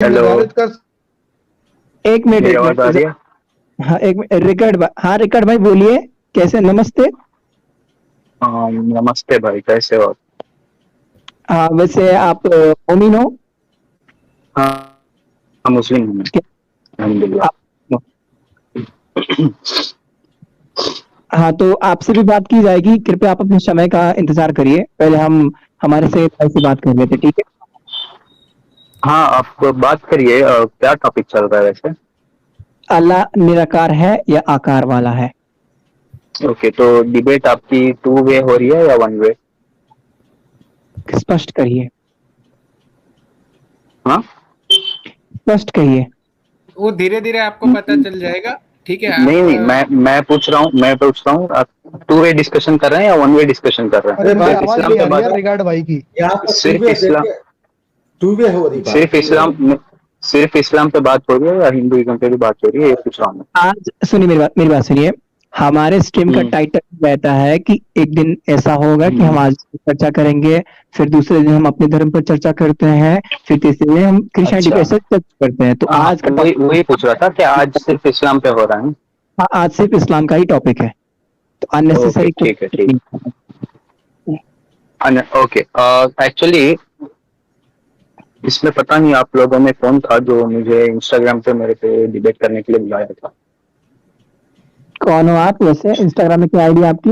Hello, निर्धारित कर। एक मिनट मेरी एक आवाज आ मिनट। रही है? हाँ एक मिनट, हाँ रिकॉर्ड भाई बोलिए, कैसे? नमस्ते। नमस्ते भाई, कैसे हो? हाँ वैसे आप मोमिन हो? हाँ, हाँ, मुस्लिम हूँ मैं। आप, अल्हम्दुलिल्लाह। हाँ तो आपसे भी बात की जाएगी, कृपया आप अपने समय का इंतजार करिए, पहले हम हमारे से भाई से बात कर लेते, ठीक है? हाँ, आप बात करिए। क्या टॉपिक चल रहा है वैसे? अल्लाह निराकार है या आकार वाला है? ओके, तो डिबेट आपकी टू वे हो रही है या वन वे? स्पष्ट करिए, हाँ, स्पष्ट कहिए। वो धीरे धीरे आपको पता चल जाएगा। ठीक है, नहीं आप नहीं, मैं पूछ रहा हूँ आप टू वे डिस्कशन कर रहे हैं या वन वे डिस्कशन कर रहे अरे हैं? भाई सिर्फ आवाज इस्लाम नहीं पे आ रही बात, है रिगार्ड भाई की। यहाँ पर टू सिर्फ वे इस्लाम, टू वे हो रही बात, सिर्फ सिर्फ इस्लाम पे बात हो रही है या हिंदुइज्म पे भी बात हो रही है, ये पूछ रहा हूँ आज सुनिए मेरी बात सुनिए। हमारे स्ट्रीम का मैं। टाइटल रहता है कि एक दिन ऐसा होगा कि हम्म, हम आज चर्चा करेंगे, फिर दूसरे दिन हम अपने धर्म पर चर्चा करते हैं, फिर तीसरे दिन हम क्रिश्चियनिटी अच्छा। पर ऐसा चर्चा करते हैं। तो हाँ, आज का वही टॉपिक, वही पूछ रहा था कि आज सिर्फ इस्लाम पे हो रहा है। हाँ आज सिर्फ इस्लाम का ही टॉपिक है, तो ओके, अननेसेसरी कोई ठीक है, ठीक। नहीं। ओके, एक्चुअली इसमें पता नहीं आप लोगों में कौन था जो मुझे इंस्टाग्राम पे मेरे पे डिबेट करने के लिए बुलाया था। कौन हो आप वैसे? इंस्टाग्राम में क्या आईडी है आपकी?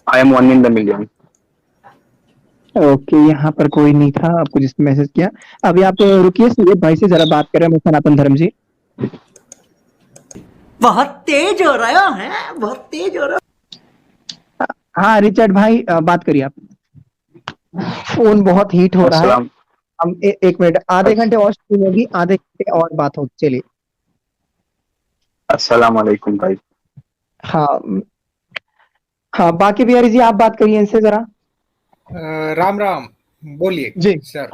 I am one in the million. Okay, यहाँ पर कोई नहीं था आपको जिसने मैसेज किया। अभी आप रुकिए, सुरेश भाई से जरा बात करें, मैं सनातन धर्म जी। बहुत तेज हो रहा है, बहुत तेज हो रहा है। हाँ रिचर्ड भाई बात करिए आप। फोन बहुत हीट हो रहा है। अस्सलाम। हम एक मिनट, आधे घंटे और स्ट्रीम होगी, आधे घंटे और बात होगी, चलिए। अस्सलाम वालेकुम भाई। हाँ हाँ, बाकी बिहारी जी आप बात करिए इनसे जरा। राम राम, बोलिए जी सर।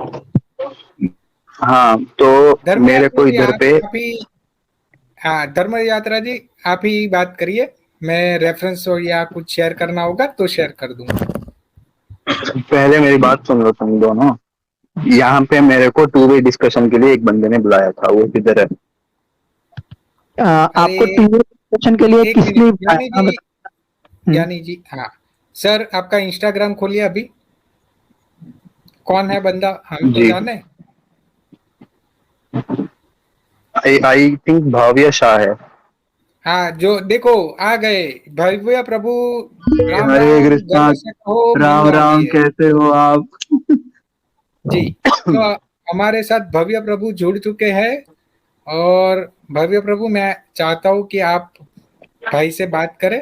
हाँ, तो धर्म मेरे यात्रा को जी, इधर पे आप ही, हाँ धर्म यात्रा जी आप ही बात करिए। मैं रेफरेंस हो या कुछ शेयर करना होगा तो शेयर कर दूंगा। पहले मेरी बात सुन लो तुम दोनों। यहाँ पे मेरे को टू वे डिस्कशन के लिए एक बंदे ने बुलाया था, वो किधर है? आपको अरे टीवी सेशन के लिए एक मिनट, किसने ज्ञानी बताया? जी, ज्ञानी जी, हाँ सर आपका इंस्टाग्राम खोलिए अभी। कौन है बंदा, हम तो जी, जाने। आई थिंक भाव्य शाह है। हाँ जो देखो आ गए, भव्य प्रभु। राम हरे राम, कृष्णा, गर्व से कहो मिल राम रही राम, है कैसे हो आप? जी। तो हमारे साथ भव्य प्रभु जुड़ चुके हैं। और भव्य प्रभु, मैं चाहता हूँ कि आप भाई से बात करें,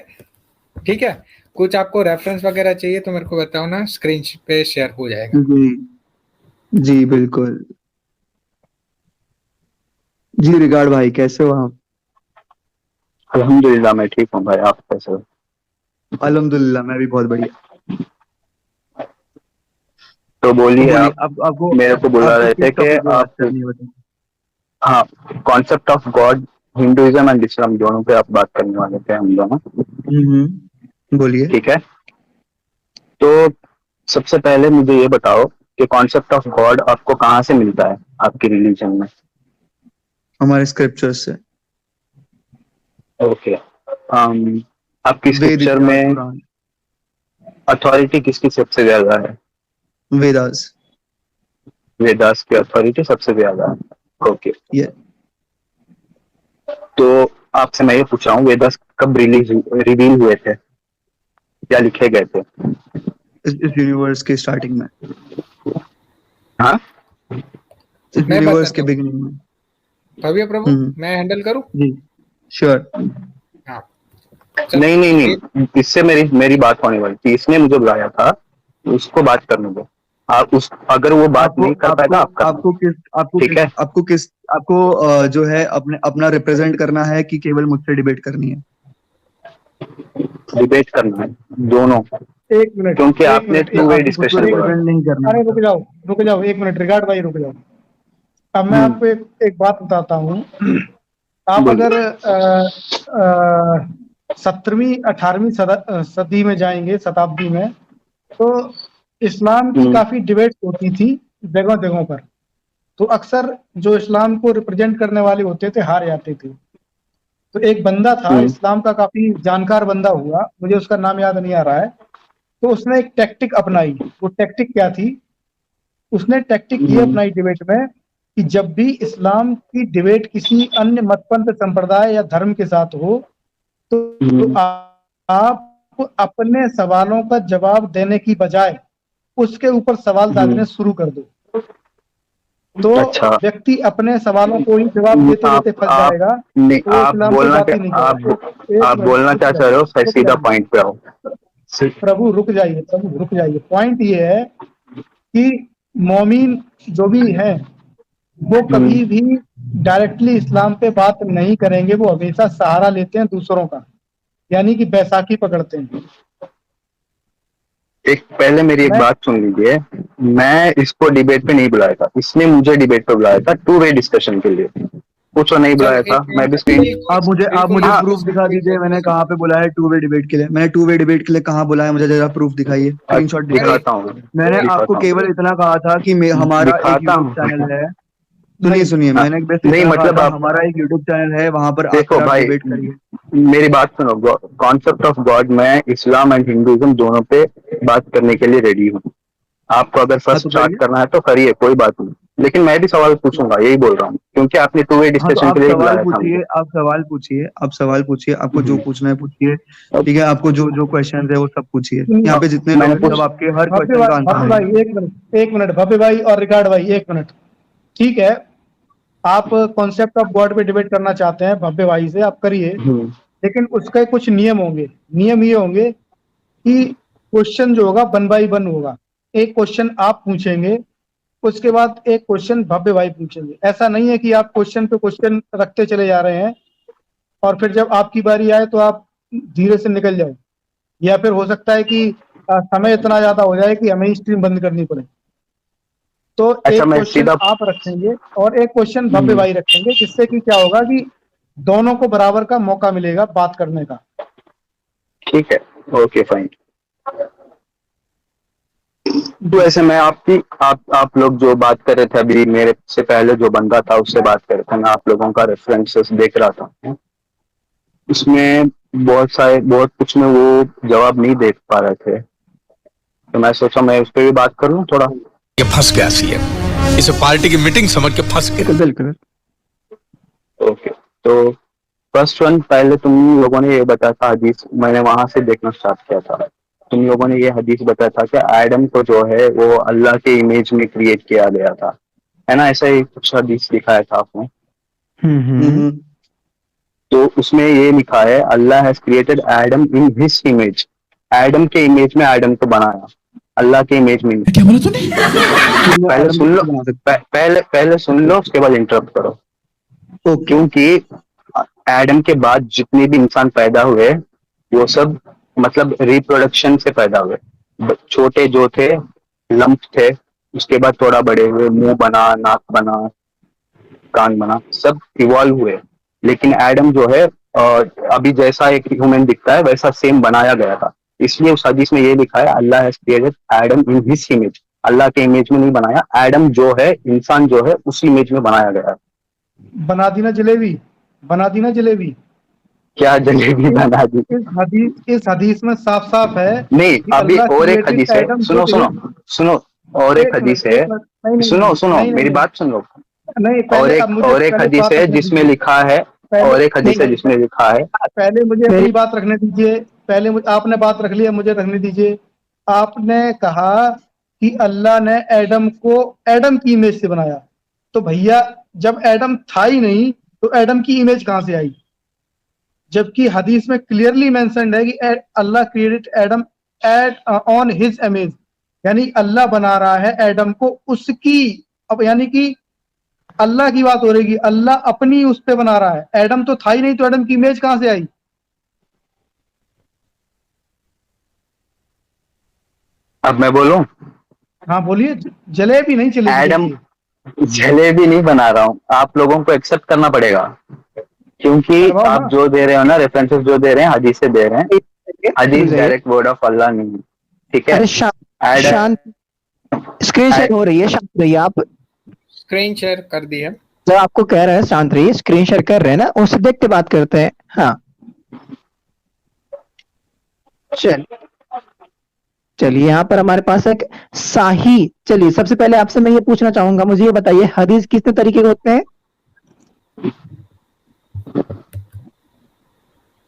ठीक है? कुछ आपको रेफरेंस वगैरह चाहिए तो मेरे को बताओ ना, स्क्रीन पे शेयर हो जाएगा। जी जी बिल्कुल। जी रिगार्ड भाई, कैसे हो आप? अल्हम्दुलिल्लाह, मैं ठीक हूँ भाई, आप कैसे हो? अल्हम्दुलिल्लाह, मैं भी बहुत बढ़िया। तो तो बोलिए बोलिए, आप। आप आपको मेरे को बुला आपको रहे किस थे कि टॉपिक पे बात आप, करनी है, बताइए। हाँ, concept of God, Hinduism and Islam दोनों पे आप बात करने वाले थे हम दोनों। बोलिए। ठीक है, तो सबसे पहले मुझे ये बताओ कि कॉन्सेप्ट ऑफ गॉड आपको कहाँ से मिलता है आपके रिलीजन में? हमारे स्क्रिप्चर्स से। ओके, आपकी वेद, स्क्रिप्चर इतिहास, में पुराण। अथॉरिटी किसकी सबसे ज्यादा है? वेदास। वेदास की अथॉरिटी सबसे ज्यादा है। ओके, ये तो आपसे मैं ये पूछ रहा हूँ, वेदास कब रिवील हुए थे या लिखे गए थे? इस यूनिवर्स के स्टार्टिंग में, हाँ, इस मैं यूनिवर्स के बताता हूँ, बिगिनिंग में। भव्य प्रभु मैं हैंडल करूँ। जी श्योर। हाँ चल। नहीं नहीं नहीं, इससे मेरी मेरी बात होने वाली थी, इसने मुझे बुलाया था, उसको बात करने दो। आप उस, अगर वो बात आपको नहीं कर आपको पाएगा आप करना। आपको किस आपको ठीक किस है, आपको किस आपको जो है अपने अपना रिप्रेजेंट करना है कि केवल मुझसे डिबेट करनी है? डिबेट करना है दोनों, एक मिनट, क्योंकि एक आपने मिनट, टू वे आपको खुद को डिस्कशन बोला रिप्रेजेंट था। नहीं करना अरे मतलब? रुक जाओ एक मिनट रिगार्ड भाई, रुक जाओ। अब मैं आपको एक बात बताता हूँ। आप बोलिए। अगर 17वीं 18वीं सदी में जाएंगे, शताब्दी में, तो इस्लाम की हम्म, काफी डिबेट्स होती थी। जगह जगहों पर, तो अक्सर जो इस्लाम को रिप्रेजेंट करने वाले होते थे हार जाते थे। तो एक बंदा था इस्लाम का, काफी जानकार बंदा हुआ, मुझे उसका नाम याद नहीं आ रहा है। तो उसने एक टैक्टिक अपनाई। वो टैक्टिक क्या थी? उसने टैक्टिक ये अपनाई डिबेट में कि जब भी इस्लाम की डिबेट किसी अन्य मतपंथ, संप्रदाय या धर्म के साथ हो, तो आप अपने सवालों का जवाब देने की बजाय उसके ऊपर सवाल दागने शुरू कर दो। तो अच्छा। व्यक्ति अपने सवालों को ही जवाब देते देते फंस जाएगा। नहीं, तो आप इस्लाम से बात ही नहीं करेगा। आप बोलना क्या चाह रहे हो, सीधा पॉइंट पे आओ। प्रभु रुक जाइए, प्रभु रुक जाइए। पॉइंट ये है कि मोमीन जो भी है वो कभी भी डायरेक्टली इस्लाम पे बात नहीं करेंगे। वो हमेशा सहारा लेते हैं दूसरों का, यानी कि बैसाखी पकड़ते हैं। पहले मेरी एक बात सुन लीजिए। मैं इसको डिबेट पे नहीं बुलाया था, इसने मुझे डिबेट पे बुलाया था, टू वे डिस्कशन के लिए। कुछ नहीं बुलाया था, मैं भी स्क्रीन। आप मुझे प्रूफ दिखा दीजिए, मैंने कहाँ पे बुलाया है टू वे डिबेट के लिए? मैंने टू वे डिबेट के लिए कहाँ बुलाया? मुझे जरा प्रूफ दिखाइए, स्क्रीनशॉट दिखाता हूँ। मैंने आपको केवल इतना कहा था कि हमारा एक यूट्यूब चैनल है। सुनिए, मैंने बस नहीं, इतना मतलब कहा था, हमारा एक यूट्यूब चैनल है, वहां पर देखो भाई, डिबेट करिए। मेरी बात सुनो। कॉन्सेप्ट ऑफ गॉड में इस्लाम एंड हिंदुइज्म दोनों पे बात करने के लिए रेडी हूँ। आपको अगर फर्स्ट स्टार्ट करना है तो करिए, कोई बात नहीं। लेकिन मैं भी सवाल पूछूंगा, यही बोल रहा हूँ, क्योंकि आपने टू वे डिस्कशन के लिए बुलाया था। आप सवाल पूछिए, आपको जो पूछना है पूछिए, ठीक है? आपको जो क्वेश्चन है वो सब पूछिए। यहाँ पे जितने लोग हैं सब आपके हर क्वेश्चन का आंसर है। भाई एक मिनट भव्य भाई और रिकार्ड भाई, एक मिनट। ठीक है, आप कॉन्सेप्ट ऑफ गॉड पे डिबेट करना चाहते हैं भव्य भाई से, आप करिए। लेकिन उसके कुछ नियम होंगे। नियम ये होंगे कि क्वेश्चन जो होगा 1 बाय 1 होगा। एक क्वेश्चन आप पूछेंगे, उसके बाद एक क्वेश्चन भव्य भाई पूछेंगे। ऐसा नहीं है कि आप क्वेश्चन पे क्वेश्चन रखते चले जा रहे हैं और फिर जब आपकी बारी आए तो आप धीरे से निकल जाए, या फिर हो सकता है कि समय इतना ज्यादा हो जाए कि हमें स्ट्रीम बंद करनी पड़े। तो एक क्वेश्चन आप रखेंगे और एक क्वेश्चन भव्य भाई रखेंगे, जिससे कि क्या होगा कि दोनों को बराबर का मौका मिलेगा बात करने का। ठीक है, ओके फाइन। तो ऐसे में आप लोग जो बात कर रहे थे अभी, मेरे से पहले जो बंदा था उससे बात कर रहे थे, मैं आप लोगों का रेफरेंसेस देख रहा था। उसमें बहुत कुछ में वो जवाब नहीं दे पा रहे थे, तो मैं सोचा मैं उस पर भी बात करूं थोड़ा। ये फंस गया सीएम, इसे पार्टी की मीटिंग समझ के फंस गया। बिल्कुल। ओके, तो फर्स्ट वन, पहले तुम लोगों ने ये बताया था हदीस, मैंने वहां से देखना स्टार्ट किया था। तुम लोगों ने ये हदीस बताया था कि आदम को जो है वो अल्लाह के इमेज में क्रिएट किया गया था, है ना? ऐसा ही कुछ हदीस दिखाया था आपने। तो उसमें ये लिखा है अल्लाह हैज क्रिएटेड आदम इन हिज इमेज। आदम के इमेज में आदम को बनाया, अल्लाह के इमेज में। क्या बोला तूने? पहले सुन लो, पहले सुन लो, उसके बाद इंटरप्ट करो। तो क्योंकि आदम के बाद जितने भी इंसान पैदा हुए वो सब मतलब रिप्रोडक्शन से पैदा हुए। छोटे जो थे लंप थे, उसके बाद थोड़ा बड़े हुए, मुंह बना, नाक बना, कान बना, सब इवॉल्व हुए। लेकिन आदम जो है अभी जैसा एक ह्यूमन दिखता है वैसा सेम बनाया गया था। इसलिए उस हदीस में ये लिखा है अल्लाह हैज क्रिएटेड आदम इन हिज इमेज। अल्लाह के इमेज में नहीं बनाया, आदम जो है इंसान जो है उस इमेज में बनाया गया। बना दी ना जलेबी, बना दी ना जलेबी। क्या जलेबी बना दी? इस हदीस में साफ साफ है। नहीं, अभी और एक हदीस है, सुनो और एक हदीस है, सुनो मेरी बात सुन लो। और एक हदीस है जिसमें लिखा है, और एक हदीस है जिसमें लिखा है। पहले मुझे अपनी बात रखने दीजिए, आपने बात रख लिया, मुझे रखने दीजिए। आपने कहा कि अल्लाह ने एडम को एडम की इमेज से बनाया, तो भैया जब एडम था ही नहीं तो एडम की इमेज कहां से आई? जबकि हदीस में क्लियरली मेंशन्ड है कि अल्लाह created Adam on his image, यानी अल्लाह बना रहा है एडम को उसकी, अब यानी कि अल्लाह की बात हो रही है, अल्लाह अपनी उस पे बना रहा है। एडम तो था ही नहीं, तो एडम की इमेज कहां से आई? अब मैं बोलूं? हाँ बोलिए। जलेबी नहीं चलेगी। एडम जलेबी नहीं बना रहा हूं, आप लोगों को एक्सेप्ट करना पड़ेगा, क्योंकि आप जो दे रहे हो ना, रेफरेंसेस जो दे रहे हैं हदीस से दे रहे हैं। हदीस डायरेक्ट वर्ड ऑफ अल्लाह नहीं, ठीक है? स्क्रीन शेयर हो रही है, शांत रहिए आप। स्क्रीन शेयर कर दी है। जब आपको कह रहे हैं शांत रहिए, स्क्रीन शेयर कर रहे हैं ना, उससे देखते बात करते हैं। हाँ चलिए, यहाँ पर हमारे पास एक शाही। चलिए, सबसे पहले आपसे मैं ये पूछना चाहूंगा, मुझे ये बताइए हदीस कितने तरीके के होते हैं?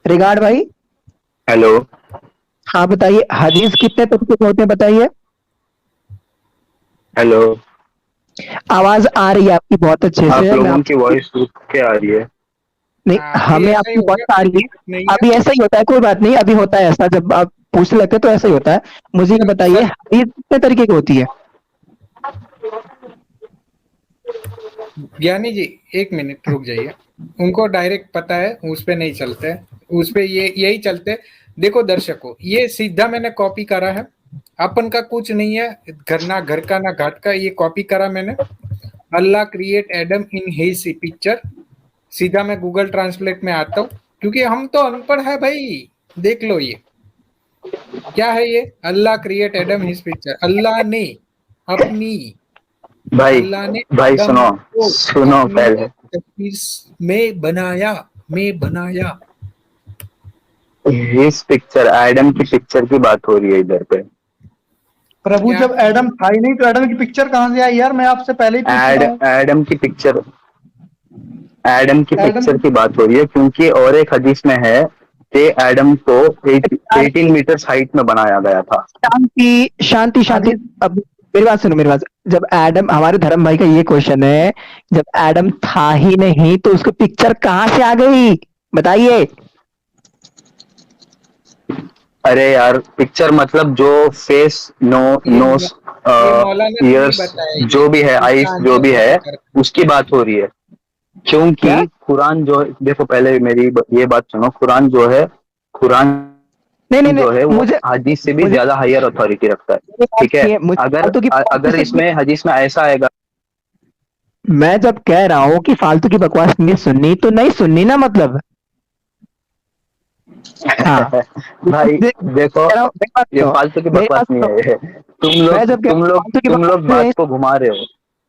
रिगार्ड भाई। हेलो। हाँ बताइए, हदीस कितने तरीके के होते हैं, बताइए। हेलो। आवाज आ रही है आपकी बहुत अच्छे आप से। लोगों की वॉइस रुक के आ रही है। नहीं, अभी हमें ऐसा ही आपकी हो वॉइस गया, आ रही है। नहीं है। अभी ऐसा ही होता है, कोई बात नहीं, अभी होता है ऐसा, जब आप पूछने लगते हैं तो ऐसा ही होता है। मुझे ये बताइए सर, हदीस कितने तरीके की होती है? ज्ञानी जी 1 मिनट रुक जाइए। उनको डायरेक्ट पता है, उस पे नहीं चलते, उस पे ये यही चलते। देखो दर्शकों, ये सीधा मैंने कॉपी करा है, अपन का कुछ नहीं है, घर ना घर का ना घाट का, ये कॉपी करा मैंने। अल्लाह create Adam in his picture. सीधा मैं गूगल ट्रांसलेट में आता हूँ, क्योंकि हम तो अनपढ़ है भाई। देख लो ये क्या है, ये अल्लाह क्रिएट एडम हिज पिक्चर। अल्लाह ने अपनी भाई अल्लाह ने भाई आदम सुनो को सुनो अपनी पहले। तस्वीर में बनाया, में बनाया। इस पिक्चर, एडम की पिक्चर की बात हो रही है इधर पे। प्रभु क्या जब एडम था ही नहीं तो एडम की पिक्चर कहाँ से आई यार? मैं आपसे पहले ही पूछ चुका हूँ। एडम की पिक्चर, एडम की एडम पिक्चर की बात हो रही है, क्योंकि और एक हदीस में है कि एडम को 18 मीटर हाइट में बनाया गया था। शांति शांति शांति। हदीस अब मेरी बात सुनो, मेरी बात। जब एडम, हमारे धर्म भाई का ये क्वेश्चन है, जब एडम था ही नहीं तो उसको पिक्चर कहाँ से आ गई, बताइए। अरे यार, पिक्चर मतलब जो फेस, ये नोस, ये मौलाना ने नहीं ईयर्स, बताया, ये जो भी है, इसका आईज जो आंसर भी कॉपी है, कर। उसकी बात हो रही है। क्योंकि क्या? कुरान जो, देखो पहले मेरी ये बात सुनो, कुरान जो है, कुरान नहीं नहीं जो है नहीं, वो मुझे हदीस से भी मुझे ज्यादा हायर अथॉरिटी रखता है। ये बात ठीक है। नहीं है, मुझे अगर फालतू की अगर इसमें हदीस में ऐसा आएगा। मैं जब कह रहा हूँ कि फालतू की बकवास नहीं सुननी तो नहीं सुननी ना, मतलब। हाँ, भाई देखो, कह रहा हूँ, मेरी बात ये सुनो, फालतू की मेरी बकवास बात नहीं सुनो। है ये। मैं जब कह रहा हूँ फालतू की तुम बकवास लोग नहीं। बात को घुमा रहे हो।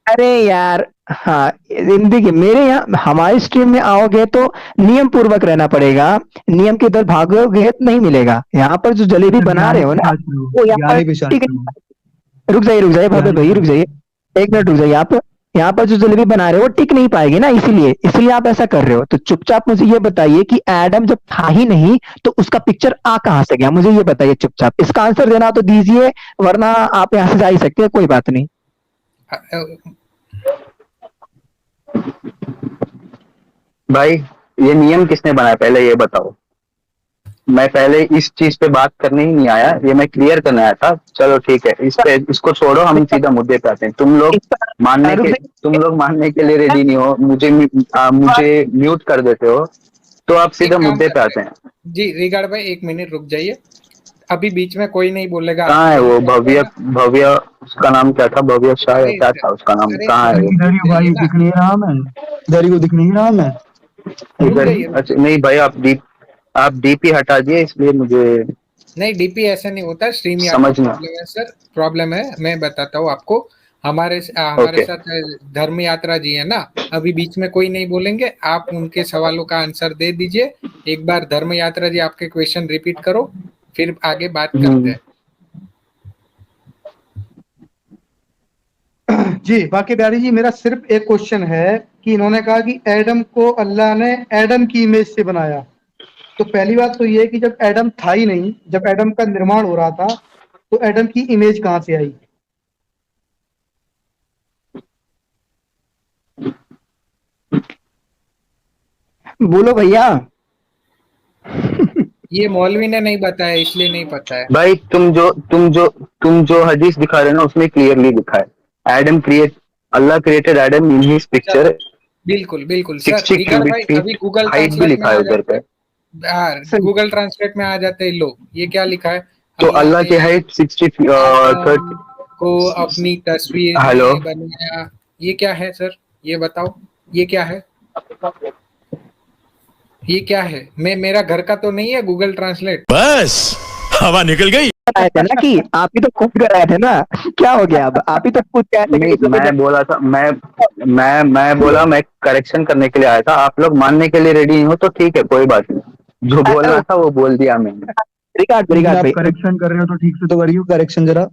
अरे यार, हाँ, जिंदगी मेरे यहाँ हमारी स्ट्रीम में आओगे तो नियम पूर्वक रहना पड़ेगा। नियम के इधर भागोगे तो नहीं मिलेगा। यहाँ पर जो जलेबी बना रहे ज्ञानी हो पे ना, शांत रहो, वो यहाँ पर ज्ञानी पे शांत ठीक रहो, है। रुक जाइए भव्य ज्ञानी पे भाई, रुक शांत जाइए, 1 मिनट रुक जाइए आप। यहाँ पर जो जलेबी बना रहे हो वो टिक नहीं पाएगी ना, इसीलिए इसलिए आप ऐसा कर रहे हो। तो चुपचाप मुझे ये बताइए कि एडम जब था ही नहीं तो उसका पिक्चर आ कहाँ से गया, मुझे ये बताइए चुपचाप। इसका आंसर देना तो दीजिए, वरना आप यहाँ से जा ही सकते हैं, कोई बात नहीं। भाई ये नियम किसने बनाया, पहले ये बताओ। मैं पहले इस चीज पे बात करने ही नहीं आया, ये मैं क्लियर करने आया था। चलो ठीक है, इसको छोड़ो, हम सीधा मुद्दे पे आते हैं। रुक तुम जाइए। लोग मानने के लिए रेडी नहीं हो, मुझे म्यूट कर देते हो, तो आप एक सीधा काम मुद्दे पे करते आते हैं हैं। जी, रिगार्ड भाई 1 मिनट रुक जाइए। अभी बीच में कोई नहीं बोलेगा, आप कहाँ है यहीं वो पे भव्य? आइएगा। भव्य, उसका नाम क्या था, भव्य शाह या अरे क्या था उसका नाम, अरे कहाँ है सर वो? इधर ही रुक हो जाइए भाई, ना, दिख नहीं रहा मैं, इधर ही को दिख नहीं रहा मैं। रुक इधर? जाइए, रुक अच्छा जाइए। नहीं भाई, आप डीपी हटा दिए, इसलिए मुझे नहीं, डीपी ऐसा नहीं होता, स्ट्रीम यार्ड का समझ में। प्रॉब्लम है सर, प्रॉब्लम है। मैं बताता हूँ आपको। हमारे ओके। साथ धर्म यात्रा जी है ना, अभी बीच में कोई नहीं बोलेंगे, आप उनके सवालों का आंसर दे दीजिए। एक बार धर्म यात्रा जी आपके क्वेश्चन रिपीट करो, फिर आगे बात करते हैं। जी, बाकी बिहारी जी, मेरा सिर्फ एक क्वेश्चन है कि इन्होंने कहा कि एडम को अल्लाह ने एडम की इमेज से बनाया। तो पहली बात तो ये है कि जब एडम था ही नहीं, जब एडम का निर्माण हो रहा था, तो एडम की इमेज कहाँ से आई? बोलो भैया। ये मौलवी ने नहीं बताया, इसलिए नहीं पता है। भाई तुम जो हदीस दिखा रहे हो ना, उसमें क्लियरली लिखा है अल्लाह क्रिएटेड एडम इन हिज चलो, पिक्चर। बिल्कुल बिल्कुल सर। 60 रिगर क्यूबिक भाई अभी फीट गूगल हाइट भी ट्रांसलेट में लिखा है आ उधर जाते पे। हैं। यार सही। गूगल ट्रांसलेट में आ जाते हैं लोग, ये क्या लिखा है? तो अल्लाह अल्लाह ने की हाइट 60 आदम को अपनी तस्वीर हेलो। में बनाया। ये क्या है सर, ये बताओ, ये क्या है? ये क्या है? मेरा घर का तो नहीं है गूगल ट्रांसलेट। बस हवा निकल गई। आए थे ना कि आप ही तो कूद कर आए थे ना, क्या हो गया अब? आप ही तो कूद के आए थे नहीं, कि मैं बोला था, मैं बोला मैं करेक्शन करने के लिए आया था। आप लोग मानने के लिए रेडी हो तो ठीक है, कोई बात नहीं। जो बोलना था वो बोल दिया मैंने। रिकॉर्ड लेकिन रिकॉर्ड आप भाई। करेक्शन कर रहे हो तो ठीक से तो करिए करेक्शन जरा।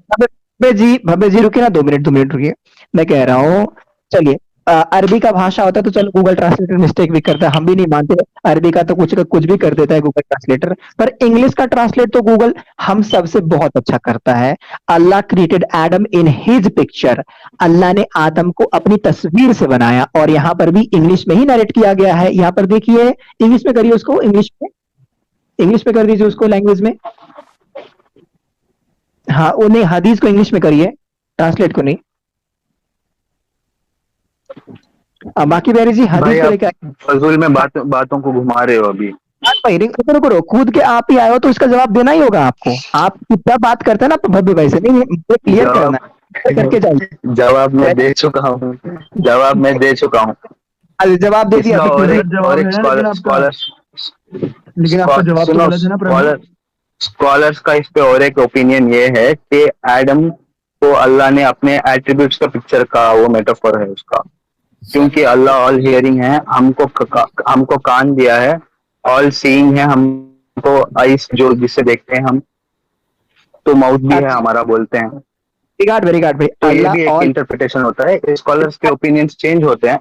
भव्य जी रुकिए ना, 2 मिनट रुकिए। मैं कह रहा हूँ, चलिए अरबी का भाषा होता है तो चलो गूगल ट्रांसलेटर मिस्टेक भी करता है, हम भी नहीं मानते। अरबी का तो कुछ भी कर देता है गूगल ट्रांसलेटर, पर इंग्लिश का ट्रांसलेट तो गूगल हम सबसे बहुत अच्छा करता है। अल्लाह created Adam in his picture. अल्लाह ने आदम को अपनी तस्वीर से बनाया, और यहाँ पर भी इंग्लिश में ही नरेट किया गया है। यहाँ पर देखिए, इंग्लिश में करिए उसको, इंग्लिश में कर दीजिए उसको, लैंग्वेज में। हाँ, वो नहीं, हदीस को इंग्लिश में करिए, ट्रांसलेट को नहीं। बाकी बेरी जी भाई हदीस को आप लेकर फजूल में बातों को घुमा रहे हो अभी। भाई रुको, कूद के आप ही आए हो तो इसका जवाब देना ही होगा आपको। आप कितना बात करते हैं ना भव्य भाई से, नहीं मुझे क्लियर करना है, करके जाइए। जवाब मैं दे चुका हूँ, जवाब मैं दे चुका हूँ। जवाब दे दिया इसका फिर और एक लेकिन आपका जवाब तो गलत है ना प्रवीण। स्कॉलर्स का इस पे और एक ओपिनियन ये है कि एडम को अल्लाह ने अपने एट्रीब्यूट्स का पिक्चर का वो मेटाफर है उसका, क्योंकि अल्लाह ऑल हियरिंग है, हमको कान दिया है, ऑल सीइंग है, हमको आइस जो जिससे देखते हैं हम, तो माउथ भी है हमारा, बोलते हैं। वेरी गुड भाई। तो ये भी एक इंटरप्रिटेशन होता है, स्कॉलर्स के ओपिनियंस चेंज होते हैं।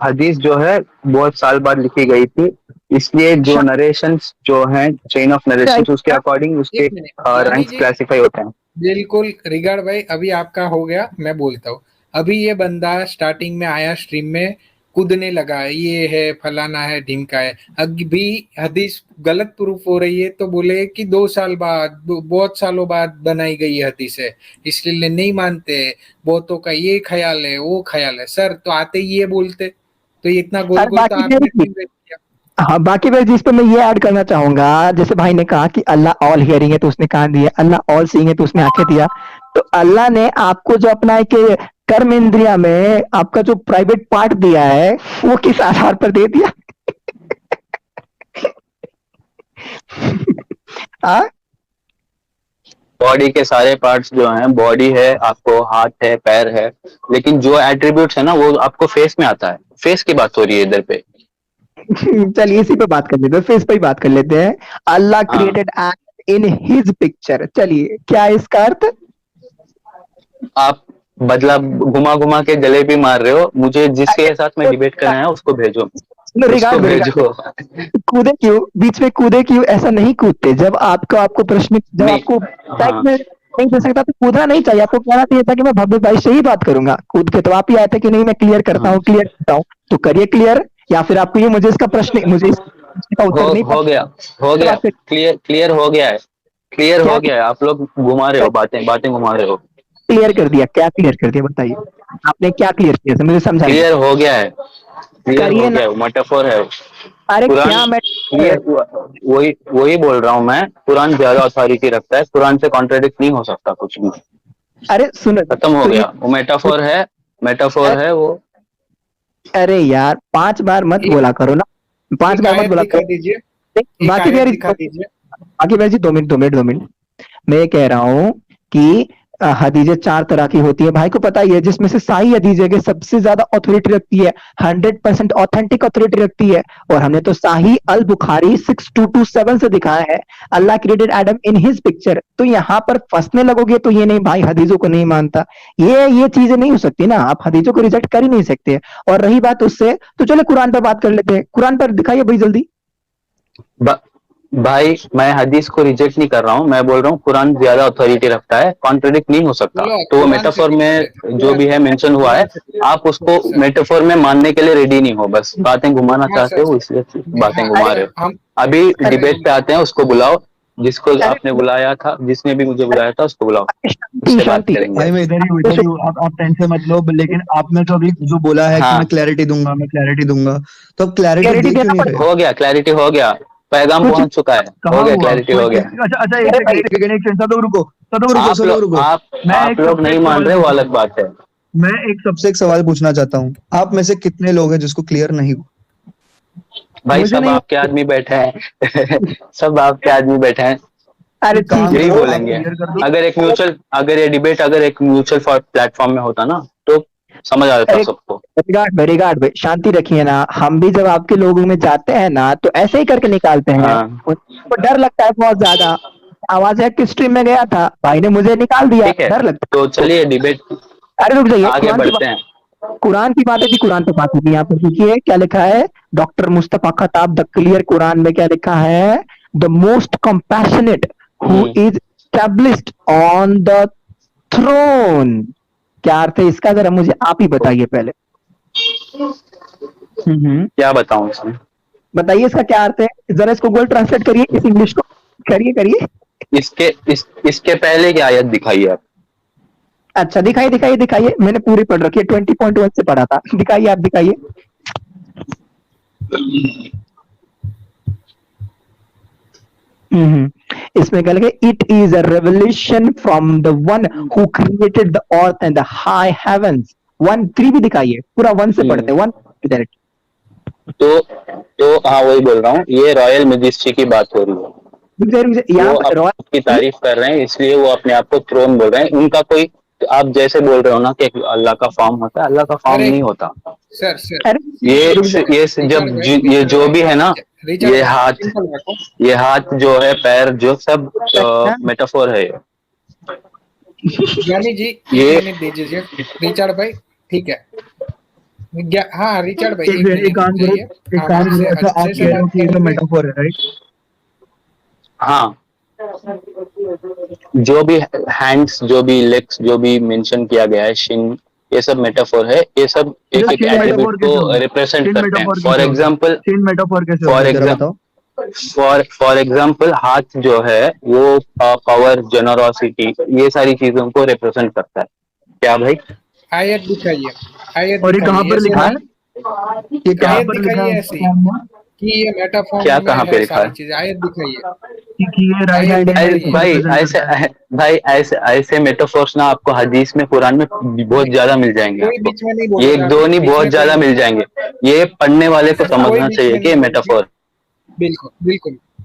हदीस जो है बहुत साल बाद लिखी गई थी, इसलिए जो नरेशंस जो हैं, चेन ऑफ नरेशंस, उसके अकॉर्डिंग उसके रैंक्स क्लासिफाई होते हैं। बिल्कुल रिगार्ड भाई, अभी आपका हो गया, मैं बोलता हूँ। अभी ये बंदा स्टार्टिंग में आया स्ट्रीम में, कूदने लगा, ये है फलाना है ढिमका है, अभी हदीस गलत प्रूफ हो रही है तो बोले कि 2 साल बाद, बहुत सालों बाद बनाई गई हदीस है, इसलिए नहीं मानते। बहुतों का ये ख्याल है, वो ख्याल है। सर तो आते ही ये बोलते, तो इतना गोल गोल तो आपने किया। हाँ, बाकी भाई जिस पे मैं ये ऐड करना चाहूंगा, जैसे भाई ने कहा कि अल्लाह ऑल हियरिंग है तो उसने कान दिया, अल्लाह ऑल सीइंग है तो उसने आंखें दिया। तो अल्लाह ने आपको जो अपना एक कर्म इंद्रिया में आपका जो प्राइवेट पार्ट दिया है, वो किस आधार पर दे दिया? बॉडी के सारे पार्ट्स जो हैं, बॉडी है, आपको हाथ है, पैर है, लेकिन जो एट्रीब्यूट्स है ना वो आपको फेस में आता है। फेस की बात हो रही है इधर पे। चलिए इसी पे बात कर लेते हैं, फेस पे ही बात कर लेते हैं। अल्लाह क्रिएटेड इन हिज पिक्चर। चलिए, क्या इसका अर्थ? आप बदला घुमा घुमा के जलेबी मार रहे हो। मुझे जिसके साथ में डिबेट करना है उसको भेजो, उसको भेजो। कूदे क्यों बीच में, कूदे क्यों? ऐसा नहीं कूदते। जब आपको प्रश्न, जब आपको नहीं दे सकता तो कूदना नहीं चाहिए। आपको कहना चाहिए था कि मैं भव्य भाई से ही बात करूंगा। कूद के तो आप ही आए थे कि नहीं मैं क्लियर करता हूँ, क्लियर करता हूँ, तो करिए क्लियर। या फिर आपको ये मुझे इसका प्रश्न, मुझे इसका उत्तर नहीं हो गया क्लियर हो गया है। आप लोग घुमा रहे हो, बातें घुमा रहे हो। क्लियर कर दिया? क्या क्लियर कर दिया बताइए, आपने क्या क्लियर किया मुझे समझाइए। क्लियर हो गया है, मेटाफोर है। अरे क्या मैं वही बोल रहा हूँ मैं। कुरान ज्यादा अथॉरिटी रखता है, कुरान से कॉन्ट्रडिक्ट नहीं हो सकता कुछ भी। अरे सुनो, खत्म हो गया, वो मेटाफोर है वो। अरे यार 5 बार मत बोला करो ना, 5 बार मत बोला करो। बाकी भाई जी 2 मिनट। मैं ये कह रहा हूँ कि हदीजें 4 तरह की होती है, भाई को पता ही है, जिसमें से सही हदीजें के सबसे ज्यादा ऑथोरिटी रखती है, 100% ऑथेंटिक ऑथोरिटी रखती है। और हमने तो साही अल बुखारी 6227 से दिखाया है, अल्लाह created Adam in his picture. तो यहाँ पर फंसने लगोगे तो ये नहीं भाई हदीजों को नहीं मानता, ये चीजें नहीं हो सकती ना, आप हदीजों को रिजेक्ट कर ही नहीं सकते। और रही बात उससे, तो चलो कुरान पर बात कर लेते हैं। कुरान पर दिखाइए भाई जल्दी। भाई मैं हदीस को रिजेक्ट नहीं कर रहा हूँ, मैं बोल रहा हूँ कुरान ज्यादा अथॉरिटी रखता है, कॉन्ट्रडिक्ट नहीं हो सकता। तो वो मेटाफोर में जो भी है मेंशन हुआ है, आप उसको मेटाफोर में मानने के लिए रेडी नहीं हो, बस बातें घुमाना चाहते हो इसलिए बातें घुमा रहे हो। अभी डिबेट पे आते हैं, उसको बुलाओ जिसको आपने बुलाया था, जिसने भी मुझे बुलाया था उसको बुलाओ, उससे बात करेंगे। भाई मैं इधर ही हूँ, आप टेंशन मत लो। लेकिन आपने तो अभी जो बोला है कि मैं क्लैरिटी दूंगा, तो अब क्लैरिटी दे क्यों नहीं रहे? हो गया, क्लैरिटी हो गया, पैगाम पहुंच चुका है, हो गया, क्लैरिटी हो गया। अच्छा एक सेकंड, रुको। आप लोग नहीं मान रहे, वो अलग बात है। मैं सबसे एक सवाल पूछना चाहता हूँ, आप में से कितने लोग हैं जिसको क्लियर नहीं हुआ? भाई सब आपके आदमी बैठे हैं सब आपके आदमी बैठे हैं। अरे एक काम ठीक यही है, करो, आप बोलेंगे। क्लियर कर दो। अगर एक म्यूचुअल प्लेटफॉर्म में होता ना तो समझ आ जाता अरे सबको। रिगार्ड भाई शांति रखिए ना। हम भी जब आपके लोगों में जाते हैं ना तो ऐसे ही करके निकालते हैं। हाँ उनको डर लगता है बहुत ज्यादा। आवाज है किस स्ट्रीम में गया था, भाई ने मुझे निकाल दिया, ठीक है, डर लगता है तो उसको। चलिए डिबेट अरे रुक जाइए, आगे बढ़ते हैं। कुरान की बात है थी, कुरान पे बात होगी। यहाँ पर देखिए क्या लिखा है, doctor Mustafa Khattab the clear Quran में क्या लिखा है, the most compassionate who is established on the throne. क्या अर्थ है इसका, जरा मुझे आप ही बताइए पहले। क्या बताऊं इसमें? बताइए इसका क्या अर्थ है, जरा इसको गूगल ट्रांसलेट करिए इस इंग्लिश को। करिए। इसके पहले की आयत दिखाइए आप। अच्छा दिखाइए, मैंने पूरी पढ़ रखी है, 20.1 से पढ़ा था। दिखाइए आप, दिखाइए। इसमें क्या लिखा है, it is a revelation from the one who created the earth and the high heavens. 1:3 भी दिखाइए, पूरा 1 से पढ़ते हैं, 1 डायरेक्ट। तो हाँ वही बोल रहा हूँ, ये रॉयल मैजेस्टी की बात हो रही है। यहाँ वो पर अपनी तारीफ कर रहे हैं, इसलिए वो अपने आप को थ्रोन बोल रहे हैं। उनका कोई, आप जैसे बोल रहे हो ना कि अल्लाह का फॉर्म होता है, अल्लाह का फॉर्म अरे नहीं होता। सर ये जो भी है ना, ये हाथ जो है, पैर जो सब मेटाफोर है। ज्ञानी जी ये 1 मिनट दीजिए रिचर्ड भाई, ठीक है। हाँ रिचर्ड भाई एक एक मिनट काम करो, जाइए, एक हम काम आपसे करो, अच्छा आप अच्छे से कह रहे हो बात कि ये तो करेंगे। मेटाफोर है, राइट? हाँ, जो भी हैंड्स, जो भी लेग्स, जो भी मेंशन किया गया है, शिन, ये सब मेटाफोर है। ये सब एक एक चेन मेटाफोर एट्रीब्यूट कैसे को होगा? रिप्रेजेंट चेन करते हैं। मेटाफोर फॉर कैसे होगा? एग्जांपल चेन मेटाफोर कैसे फॉर होगा, जरा एग्जांपल बताओ। फॉर एग्जांपल हाथ जो है वो पावर, जेनरोसिटी, ये सारी चीजों को रिप्रेजेंट करता है। क्या भाई? आयत दिखाइए, आयत और ये कहाँ दिखाइए पर ऐसे लिखा है? नहीं, ये कहाँ आयत पर लिखा दिखाइए है ऐसे ही कि ये मेटाफॉर्म क्या में कहाँ पे है लिखा सारी है? चीजें। आयत दिखाइए, कि ये राइट आयत हैंड दिखाइए। को रिप्रेजेंट करता है। भाई ऐसे मेटाफोर्स ना आपको हदीस में, कुरान में बहुत ज्यादा मिल जाएंगे कोई आपको। बीच में नहीं ये एक बोलेगा, दो नहीं, बीच बहुत में कोई ज्यादा नहीं, मिल जाएंगे। ये पढ़ने वाले को सर कोई समझना बीच चाहिए में कि नहीं ये बोलेगा। मेटाफोर।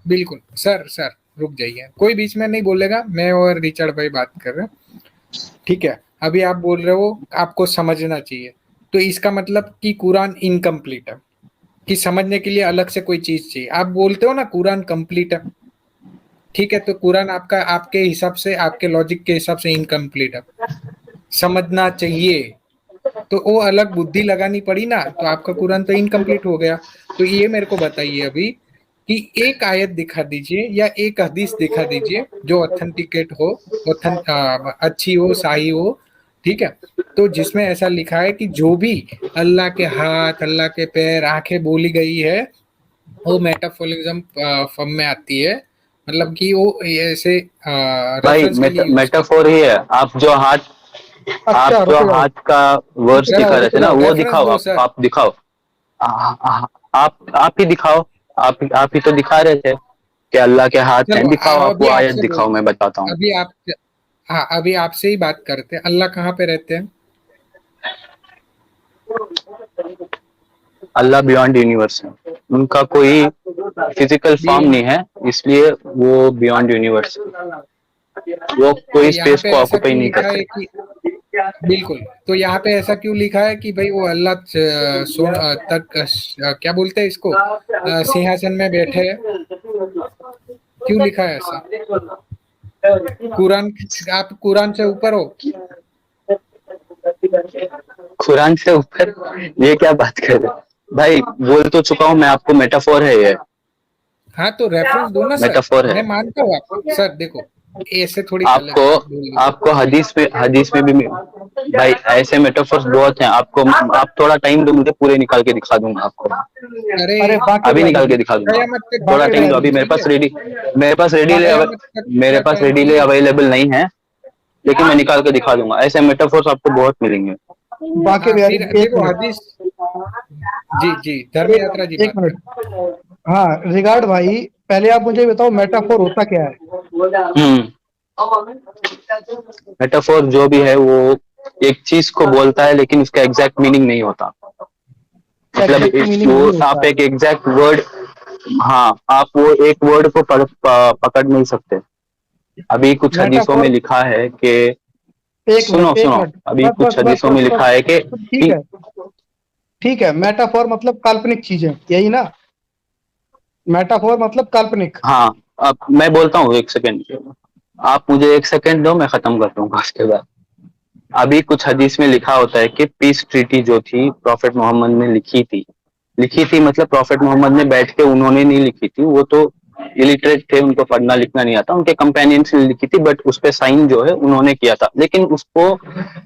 बिल्कुल सर रुक जाइए, कोई बीच में नहीं बोलेगा। मैं और रिचर्ड भाई बात कर रहे हैं, ठीक है। अभी आप बोल रहे हो आपको समझना चाहिए, तो इसका मतलब कि कुरान इनकम्प्लीट है, कि समझने के लिए अलग से कोई चीज चाहिए। आप बोलते हो ना कुरान कंप्लीट है, ठीक है, तो कुरान आपका, आपके हिसाब से, आपके लॉजिक के हिसाब से इनकम्प्लीट है, समझना चाहिए। तो वो अलग बुद्धि लगानी पड़ी ना, तो आपका कुरान तो इनकम्प्लीट हो गया। तो ये मेरे को बताइए अभी कि एक आयत दिखा दीजिए या एक हदीस दिखा दीजिए जो ऑथेंटिकेट हो, अच्छी हो, सही हो, ठीक है। तो जिसमें ऐसा लिखा है कि जो भी अल्लाह के हाथ, अल्लाह के पैर, आंखें बोली गई है, वो मेटाफोरिज्म फॉर्म में आती है। मतलब कि वो ऐसे भाई रेफरेंस के लिए यूज मेटाफोर ही है। आप अच्छा जो रुको जाओ, हाथ का वर्ड्स सर दिखा रहे थे ना, वो रेफरेंस दिखाओ। दो सर। आप दिखाओ। आप ही दिखाओ। आप ही तो दिखा रहे थे कि अल्लाह के हाथ चलो हैं। दिखाओ, आप अभी वो आयत आपसे दिखाओ, बोल, मैं बताता हूँ। अभी आप, हाँ अभी आपसे ही बात करते हैं। अल्लाह कहाँ पे रहते हैं? अल्लाह बियॉन्ड यूनिवर्स है। उनका कोई फिजिकल फॉर्म नहीं है, इसलिए वो बियॉन्ड यूनिवर्स है। वो तो कोई यहाँ स्पेस पे को ऐसा ऑक्यूपाई क्यों नहीं लिखा है करते। कि, बिल्कुल, तो यहाँ पे ऐसा क्यों लिखा है कि भाई वो अल्लाह क्या बोलते हैं इसको, सिंहासन में बैठे हैं? क्यों लिखा है ऐसा? कुरान, आप कुरान से ऊपर हो? कुरान से ऊपर? ये क्या बात कर रहे हो भाई? बोल तो चुका हूँ मैं आपको, मेटाफोर है ये। हाँ तो रेफरेंस दो ना सर, मेटाफोर है। मैं मानता हूँ आपको। सर देखो, ऐसे थोड़ी चलेगा। आपको हदीस में भी भाई ऐसे मेटाफोर्स बहुत हैं। आप थोड़ा टाइम दो मुझे, पूरे निकाल के दिखा दूंगा आपको। अरे अरे बाकी अभी बयान निकाल के दीजिए, दिखा दूंगा। कयामत तक थोड़ा बाकी का टाइम बयान दो, टाइम अभी दीजिए, चाहिए, मेरे पास कयामत तक का टाइम रेडीली चाहिए। अवेलेबल नहीं है, लेकिन मैं निकाल के दिखा दूंगा। ऐसे मेटाफोर्स आपको बहुत मिलेंगे। बाकी हाँ बयान फिर दीजिए, एक देखो मिनट, हदीस, जी धर्म यात्रा जी एक बात मिनट। करें। हाँ रिगार्ड भाई, पहले आप मुझे बताओ मेटाफोर होता क्या है? मेटाफोर जो भी है वो एक चीज को बोलता है, लेकिन उसका एग्जैक्ट मीनिंग नहीं होता। मतलब एग्जैक्ट मीनिंग नहीं वो आप होता है। एक एग्जैक्ट वर्ड, हाँ, आप वो एक वर्ड को पकड़ नहीं सकते। अभी कुछ हदीसों में लिखा है कि सुनो अभी कुछ हदीसों में लिखा है कि ठीक है, मेटाफोर मतलब काल्पनिक चीजें, यही ना? मेटाफोर मतलब काल्पनिक। हाँ, अब मैं बोलता हूँ, 1 सेकंड, आप मुझे 1 सेकंड दो, मैं खत्म कर दूंगा उसके बाद। अभी कुछ हदीस में लिखा होता है कि पीस ट्रीटी जो थी प्रॉफेट मोहम्मद ने लिखी थी मतलब प्रॉफेट मोहम्मद ने बैठ के उन्होंने नहीं लिखी थी, वो तो इलिटरेट थे, उनको पढ़ना लिखना नहीं आता, उनके कंपेनियंस ने लिखी थी, बट उस पे साइन जो है उन्होंने किया था। लेकिन उसको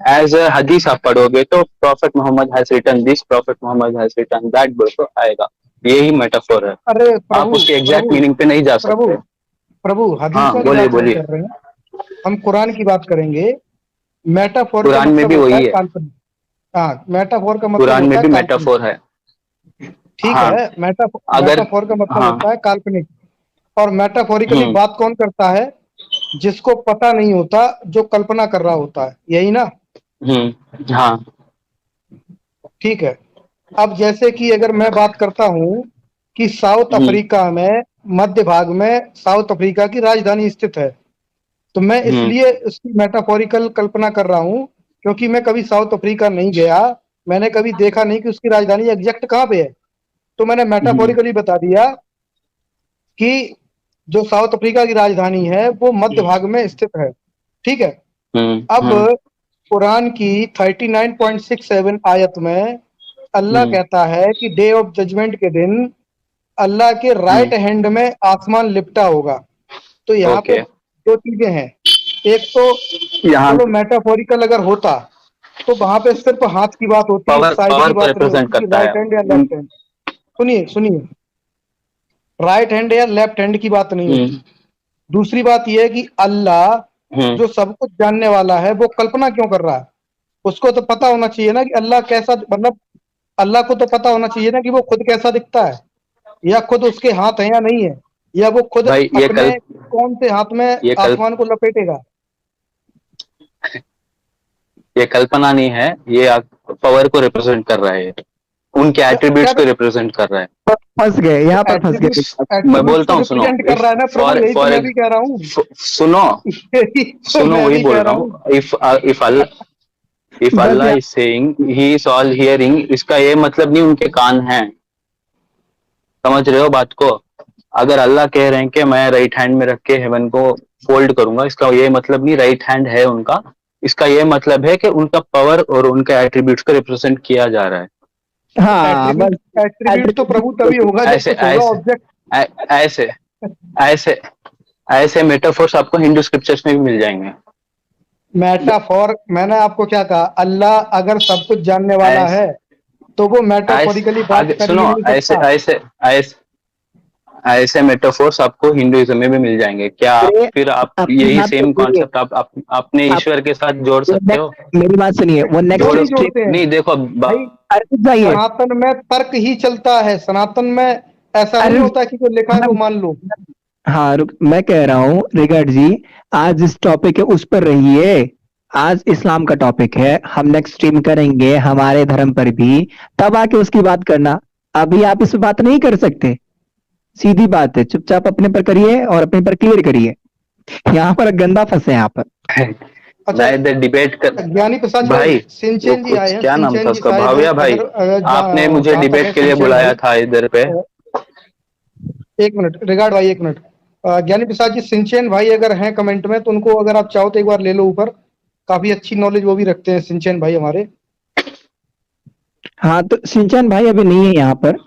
एज अ हदीस आप पढ़ोगे तो prophet Muhammad has written this, prophet Muhammad has written that बोल तो आएगा। यही मेटाफोर है। अरे आप उसके एग्जैक्ट मीनिंग पे नहीं जा सकते। प्रभु हदीसों की बोलिए बात नहीं बोलिए। कर रहे हैं, हम कुरान की बात करेंगे। मेटाफोर का कुरान में मतलब भी होता वही है है, काल्पनिक। हाँ, मेटाफोर का मतलब कुरान में होता है भी काल्पनिक। मेटाफोर है। ठीक हाँ, है, अगर मेटाफोर का मतलब हाँ, होता है काल्पनिक। और मेटाफोरिकली हम्म बात कौन करता है? जिसको पता नहीं होता, जो कल्पना कर रहा होता है, यही ना? हाँ, ठीक है। अब जैसे कि अगर मैं बात करता हूं कि साउथ हम्म अफ्रीका में मध्य भाग में साउथ अफ्रीका की राजधानी स्थित है, तो मैं हम्म इसलिए उसकी मेटाफोरिकल कल्पना कर रहा हूं क्योंकि मैं कभी साउथ अफ्रीका नहीं गया, मैंने कभी देखा नहीं कि उसकी राजधानी एग्जैक्ट कहाँ पे है। तो मैंने हम्म मेटाफोरिकली बता दिया कि जो साउथ अफ्रीका की राजधानी है वो मध्य भाग में स्थित है। ठीक है। अब हम्म कुरान की 39.67 आयत में अल्लाह हम्म कहता है कि डे ऑफ जजमेंट के दिन अल्लाह के राइट हैंड में आसमान लिपटा होगा। तो यहाँ पे ओके, दो चीजें हैं। एक तो यहाँ चलो मेटाफोरिकल अगर होता तो वहां पे सिर्फ हाथ की बात होती, पावर साइड की पावर को बात नहीं रिप्रेजेंट होती कि करता है। राइट हैंड या लेफ्ट हैंड। सुनिए सुनिए, राइट हैंड या लेफ्ट हैंड की बात नहीं हम्म होती। दूसरी बात यह है कि अल्लाह हम्म जो सब कुछ जानने वाला है वो कल्पना क्यों कर रहा है? उसको तो पता होना चाहिए ना कि अल्लाह कैसा, मतलब अल्लाह को तो पता होना चाहिए ना कि वो खुद कैसा दिखता है, या खुद उसके हाथ है या नहीं है, या वो खुद भाई, अपने कौन से हाथ में ये कल आसमान को लपेटेगा। ये कल्पना नहीं है, ये पावर को रिप्रेजेंट कर रहा है, उनके क्या एट्रीब्यूट्स को रिप्रेजेंट कर रहा है। फंस गए, यहाँ पर फंस एट्रीब्यूट गए। मैं एट्रीब्यूट बोलता को हूँ, सुनो, रिप्रेजेंट कर इफ रहा है ना प्रभु, फॉर यही तो फॉर मैं भी कह रहा हूँ। सुनो यही तो सुनो, मैं वही भी बोल कह रहा रहा हूँ। हूँ। इफ बस अल्लाह यार, is saying he is all hearing, इसका ये मतलब नहीं उनके कान हैं। समझ रहे हो बात को? अगर अल्लाह कह रहे हैं कि मैं राइट हैंड में रख के हेवन को फोल्ड करूंगा, इसका ये मतलब नहीं राइट हैंड है उनका। इसका ये मतलब है कि उनका पावर और उनके एट्रीब्यूट्स को रिप्रेजेंट किया जा रहा है। हाँ एट्रीब्यूट बस एट्रीब्यूट तो प्रभु तभी होगा जब ऐसे कुछ होगा ऐसे ऑब्जेक्ट। ऐसे ऐसे ऐसे मेटाफोर्स आपको हिंदू स्क्रिप्चर्स में भी मिल जाएंगे। मेटाफोर, मैंने आपको क्या कहा? अल्लाह अगर सब कुछ जानने वाला ऐसे है तो वो ऐसे मेटाफोरिकली बात आगे कर ही सुनो, नहीं ऐसे सकता। ऐसे ऐसे ऐसे मेटाफोर्स आपको हिंदुइज्म में भी मिल जाएंगे। क्या आप मेरे फिर आप अपनी यही बात सेम सुनिए। कॉन्सेप्ट आप अपने आप ईश्वर के साथ जोड़ वो सकते हो? मेरी बात सुनिए, वो नेक्स्ट क्यों नहीं स्ट्रीम। जोड़ते हैं नहीं देखो भाई? अरे रुक जाइए, सनातन में तर्क ही चलता है, सनातन में ऐसा नहीं अरे होता कि जो लिखा है वो मान लो। हाँ रुक, मैं कह रहा हूँ रिगार्ड जी, आज इस टॉपिक है उस पर रहिए। आज इस्लाम का टॉपिक है, हम नेक्स्ट स्ट्रीम करेंगे हमारे धर्म पर भी, तब आके उसकी बात करना। अभी आप इस पर बात नहीं कर सकते, सीधी बात है। चुपचाप अपने पर करिए और अपने पर क्लियर करिए। यहाँ पर गंदा फंसे यहाँ पर। अच्छा, मैं इधर डिबेट कर ज्ञानी प्रसाद भाई, भाई, वो सिंचन जी आए कुछ हैं, क्या नाम था सिंचन जी उसका, शायद, भाविया भाई, अगर आपने मुझे जहां तक है डिबेट के लिए सिंचन बुलाया भाई, था इधर पे। एक मिनट रिगार्ड भाई, एक मिनट। ज्ञानी प्रसाद जी, सिंचन भाई अगर हैं कमेंट में तो उनको अगर आप चाहो तो एक बार ले लो ऊपर। काफी अच्छी नॉलेज वो भी रखते हैं सिंचन भाई हमारे। हाँ तो सिंचन भाई अभी नहीं है यहाँ पर।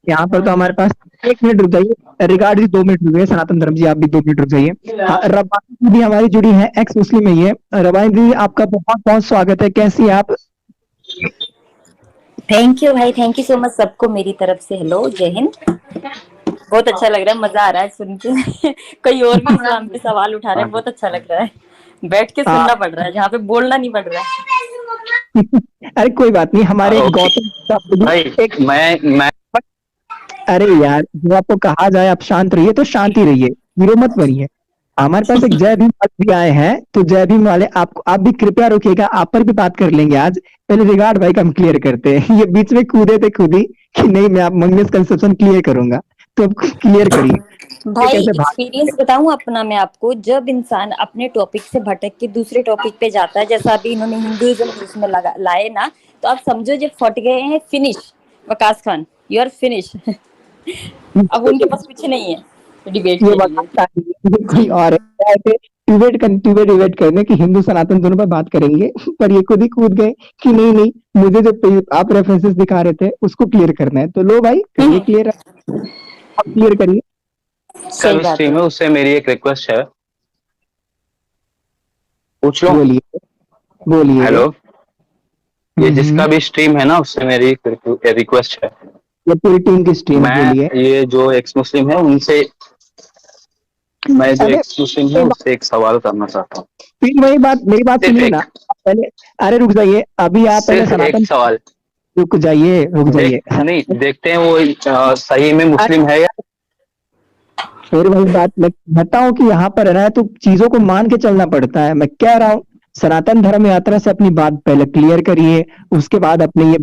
यहाँ पर तो हमारे पास 1 मिनट रुक जाइए, रिगार्ड जी 2 मिनट रुक गए, सनातन धर्म जी आप भी 2 मिनट रुक जाइए। हाँ, रबानी जी भी हमारी जुड़ी है, एक्स मुस्लिम है ये। रबानी जी आपका बहुत बहुत स्वागत है, कैसी हैं आप? थैंक यू भाई, थैंक यू सो मच सबको मेरी तरफ से। हेलो, जय हिंद। बहुत अच्छा लग रहा है, मजा आ रहा है सुन के। कोई और भी इस्लाम पे सवाल उठा रहे हैं, बहुत अच्छा लग रहा है। बैठ के सुनना पड़ रहा है, जहाँ पे बोलना नहीं पड़ रहा है। अरे कोई बात नहीं, हमारे ओके गौतम साहब भी भाई, एक, मैं अरे यार जो आपको कहा जाए आप शांत रहिए तो शांत ही रहिए, हीरो मत बनिए। हमारे पास एक जय भीम वाले भी आए हैं, तो जय भीम वाले आप भी कृपया रुकिएगा, आप पर भी बात कर लेंगे आज। पहले रिगार्ड भाई का हम क्लियर करते हैं। ये बीच में कूदे थे खुद ही कि नहीं मैं आप मंगेश कंसेप्शन क्लियर करूंगा, तो क्लियर करिए भाई कैसे भाग एक्सपीरियंस बताऊं अपना मैं आपको, जब इंसान अपने टॉपिक से भटक के दूसरे टॉपिक पे जाता है, जैसा अभी इन्होंने हिंदुइज्म उसमें लगा लाए ना, तो आप समझो जब फट गए हैं, finish. Waqas Khan, you are finish. अब उनके पास कुछ नहीं है डिबेट ये के लिए। बताता है ये कोई और है डिबेट करने की हिंदू सनातन दोनों पर बात करेंगे, पर ये खुद ही कूद गए कि नहीं नहीं मुझे जो आप रेफरेंसेस दिखा रहे थे उसको क्लियर करना है। तो लो भाई करिए क्लियर, आप क्लियर करिए। सही बात स्ट्रीम है। है, उससे मेरी एक रिक्वेस्ट है, पूछ लो। बोलिए बोलिए। हेलो, ये जिसका भी स्ट्रीम है ना, उससे मेरी रिक्वेस्ट है। ये पूरी टीम की स्ट्रीम मैं बोलिए। ये जो एक्स मुस्लिम है उनसे, मैं जो अरे एक्स मुस्लिम है उससे एक सवाल करना चाहता हूँ। फिर वही बात, मेरी बात सिर्फ सुनिए एक, ना पहले। अरे रुक जाइए, अभी आप पहले सिर्फ एक सनातन, सवाल। रुक जाइए। नहीं, देखते हैं वो सही में मुस्लिम है या। फिर वही बात मैं कहता हूँ कि यहाँ पर है ना, तो चीजों को मान के चलना पड़ता है। मैं कह रहा हूँ सनातन धर्म यात्रा से अपनी बात पहले क्लियर करिए, उसके बाद अपने ये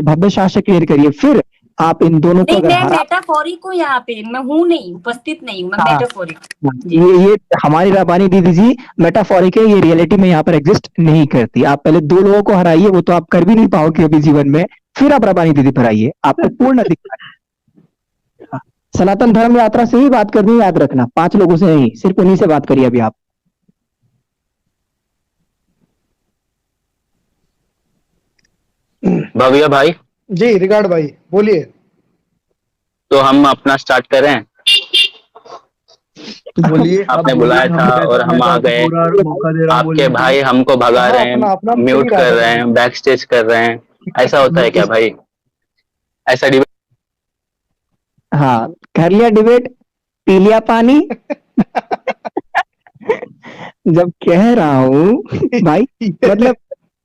भव्य शास्त्र क्लियर करिए, फिर आप इन दोनों को नहीं, अगर मैं हरा। मेटाफोरिक हूँ यहाँ पे, मैं हूँ नहीं, उपस्थित नहीं हूँ, मैं हाँ, मेटाफोरिक। ये हमारी रबानी दीदी जी मेटाफोरिक है, ये रियलिटी में यहाँ पर एग्जिस्ट नहीं करती। आप पहले दो लोगों को हराइए, वो तो आप कर भी नहीं पाओगे अभी जीवन में, फिर आप रबानी दीदी पर आइए, आपको पूर्ण अधिकार है। हाँ, सनातन धर्म यात्रा से ही बात करनी, याद रखना, 5 लोगों से नहीं, सिर्फ उन्हीं से बात करिए अभी आप। भव्य भाई, जी रिगार्ड भाई बोलिए। तो हम अपना स्टार्ट करें। तो बोलिए, आप आपने बोलिए, बुलाया था और हम आ गए। मौका दे रहा हूँ आपके बोलने के भाई लिए। हमको भगा रहे अपना हैं, अपना म्यूट सही रहा कर था। रहे हैं, बैक स्टेज कर रहे हैं। ऐसा होता है क्या भाई? ऐसा डिबेट? हाँ, कर लिया डिबेट, पी लिया पानी। जब कह रहा हूँ भाई, मतलब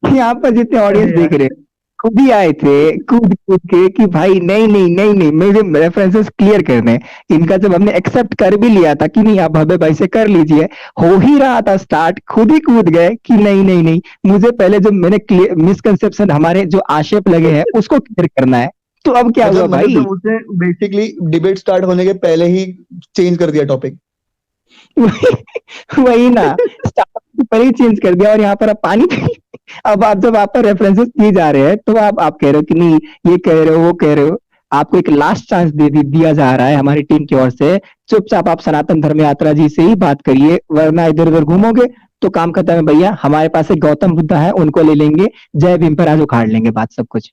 यहाँ पर जितने ऑडियंस देख रहे हैं खुद ही आए थे कूद कूद के कि भाई नहीं नहीं नहीं नहीं मुझे रेफरेंसेस क्लियर करने हैं। इनका जब हमने एक्सेप्ट कर भी लिया था कि नहीं आप भव्य भाई से कर लीजिए, हो ही रहा था स्टार्ट, खुद ही कूद गए कि नहीं नहीं नहीं मुझे पहले जो मैंने मिसकंसेप्शन हमारे जो आक्षेप लगे हैं उसको क्लियर करना है। तो अब क्या हुआ भाई? तो उसे बेसिकली डिबेट स्टार्ट होने के पहले ही चेंज कर दिया टॉपिक। वही ना, स्टार्ट पर ही चेंज कर दिया और यहाँ पर अब पानी अब आप जब आप पर रेफरेंसेस किए जा रहे हैं तो आप कह रहे हो कि नहीं ये कह रहे हो वो कह रहे हो। आपको एक लास्ट चांस दिया जा रहा है हमारी टीम की ओर से, चुपचाप आप सनातन धर्म यात्रा जी से ही बात करिए, वरना इधर उधर घूमोगे तो काम खत्म है भैया। हमारे पास एक गौतम बुद्धा है, उनको ले लेंगे, जय भीम पर आज उखाड़ लेंगे बात सब कुछ।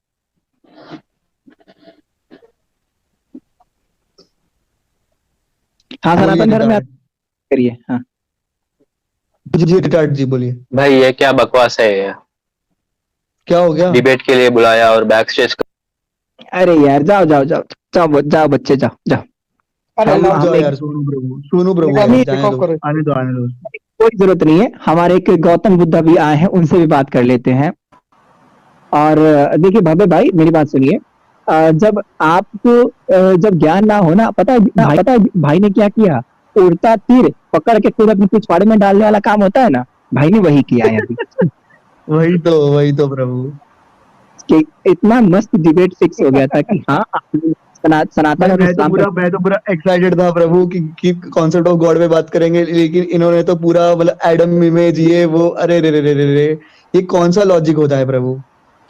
हाँ, सनातन धर्म यात्रा करिए। हाँ जी रिटार्ड जी बोलिए। भाई ये क्या बकवास है ये? क्या हो गया? डिबेट के लिए बुलाया और बैक स्टेज। अरे यार जाओ जाओ जाओ जाओ जाओ बच्चे जाओ जाओ। जाओ यार, सोनू प्रभु अभी जाने दो, आने दो। कोई जरूरत नहीं है, हमारे एक गौतम बुद्धा भी आए हैं, उनसे भी बात कर लेते हैं। और देखिए भव्य भाई मेरी बात सुनिए, जब आपको जब ज्ञान ना हो ना, पता है भाई ने क्या किया? उड़ता तीर पकड़ के खुद अपने पिछवाड़े में डालने वाला काम होता है ना, भाई ने वही किया है अभी। वही तो प्रभु, कि इतना मस्त डिबेट फिक्स हो गया था कि हाँ सनातन और इस्लाम मैं तो पूरा एक्साइटेड था प्रभु कि कॉन्सेप्ट ऑफ गॉड पे बात करेंगे, लेकिन इन्होंने तो पूरा मतलब एडम इमेज ये वो, अरे रे रे रे रे रे, ये कौन सा लॉजिक होता है प्रभु?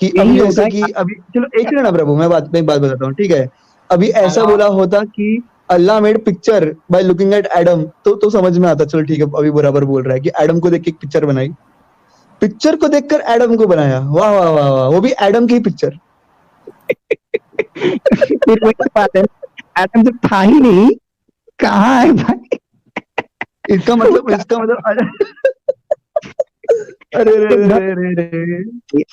कि अभी जैसे कि अभी चलो एक मिनट ना प्रभु, मैं एक बात बताता हूँ, ठीक है? अभी ऐसा बोला होता कि अल्लाह made picture by looking at Adam, तो समझ में आता, चलो ठीक है, अभी बराबर बोल रहा है कि एडम को देख के एक पिक्चर बनाई, पिक्चर को देखकर एडम को बनाया, वाह वाह वाह वाह, वो भी एडम की पिक्चर। फिर वही बात है, एडम जब था ही नहीं, कहाँ है भाई? इसका मतलब अरे रे रे रे रे,